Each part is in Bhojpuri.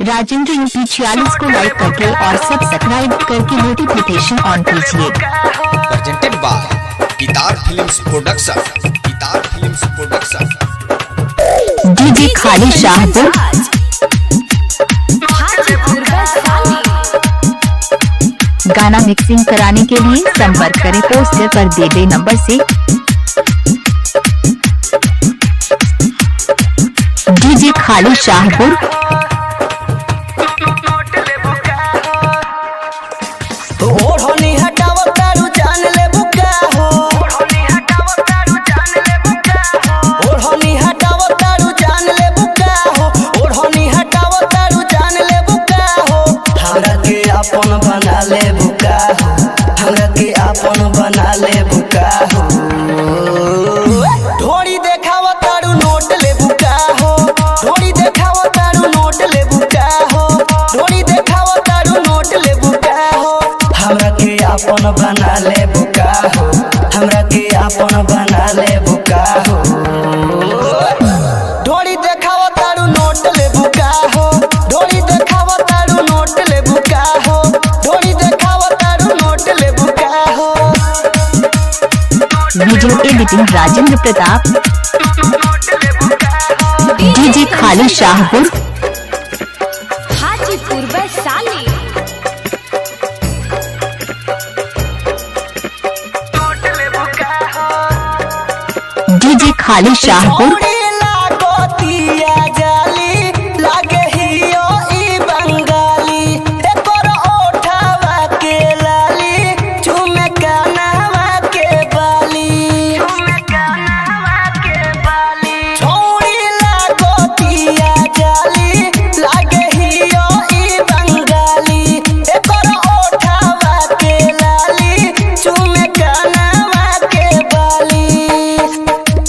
राजेंद्र यूपी 46 को लाइक करके और सब्सक्राइब करके नोटिफिकेशन ऑन कीजिए। Presented by guitar films production. Guitar films production. DJ Khali Shahpur. गाना मिक्सिंग कराने के लिए संपर्क करें पोस्टर पर दिए गए नंबर से। डीजे खाली शाहपुर। अपन बना ले बुका हो, हमरा के अपन बना ले बुका हो। ढोड़ी देखावा तारू नोट ले बुका हो, ढोड़ी देखावा तारू नोट ले बुका हो, ढोड़ी देखावा तारू नोट ले बुका हो। हमरा के अपन बना ले बुका हो, हमरा के अपन बना ले बुका हो। ढोड़ी देखावा तारू नोट ले बुका हो, ढोड़ी देखावा तारू नोट ले बुका हो, ढोड़ी देखावा तारू नोट ले बुका हो। Video editing Rajendra Pratap. DJ Khali Shahpur. Hajipur Vaishali. DJ Khali Shahpur.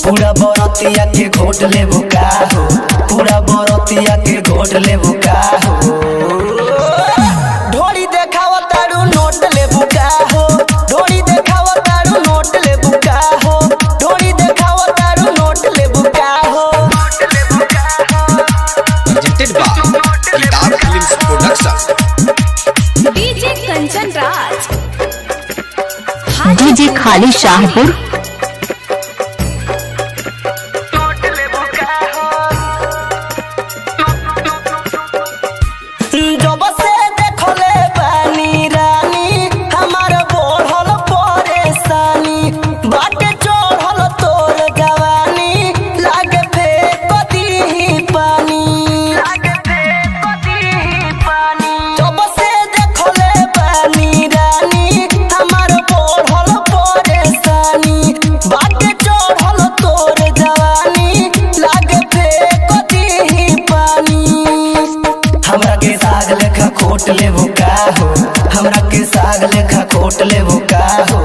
पूरा बरतिया के घोट ले बुका हो, पूरा बरतिया के घोट ले बुका हो। ढोड़ी देखावा तारू नोट ले बुका हो, ढोड़ी देखावा तारू नोट ले बुका हो, ढोड़ी देखावा तारू नोट ले बुका हो। Presented by guitar films production. DJ Kanchan Raj. DJ Khali Shahpur. जब से देखले बानी रानी हमार बढ़ल परेशानी, बाटे चढ़ल तोर जवानी, लागे फेंक दीही पानी, लागे फेंक दीही पानी। जब से देखले बानी रानी हमार बढ़ल परेशानी, बाटे चढ़ल तोर जवानी, लागे फेंक दीही पानी। हमरा के साग लेखा खोट ले बुका हो, हमरा के साग लेखा खोट ले बुका हो।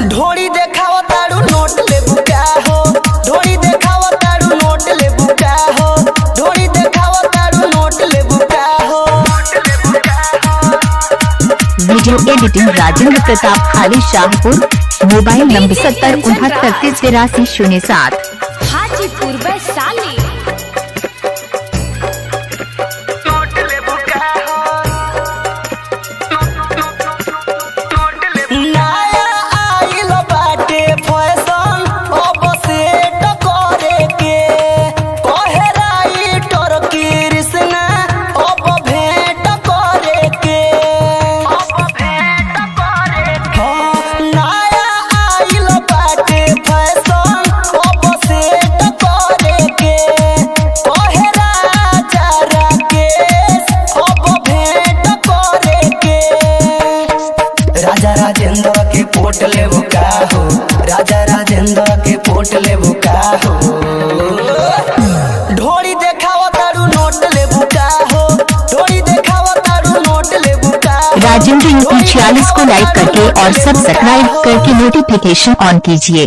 ढोड़ी देखावा तारू नोट ले बुका हो, ढोड़ी देखावा तारू नोट ले बुका हो, ढोड़ी देखावा तारू नोट ले बुका हो। वीडियो एडिटिंग राजेंद्र प्रताप खाली शाहपुर। Mobile number 7069338307। हाजीपुर वैशाली। नया आइल बाटे फैशन, अब सेट करे के कहे राइटर कृष्णा, अब भेंट करे के, अब भेंट करे के। नया आइल बाटे फैशन, अब सेट करे के कहे राजा राकेश, अब भेंट करे के। राजा राजेंद्र के पोट ले बुका हो, राजा राजेंद्र के पोट ले बुका हो। ढोड़ी देखावा तारू नोट ले बुका हो, ढोड़ी देखावा तारू नोट ले बुका हो। राजेंद्र यूपी 46 को लाइक करके और सब्सक्राइब करके नोटिफिकेशन ऑन कीजिए।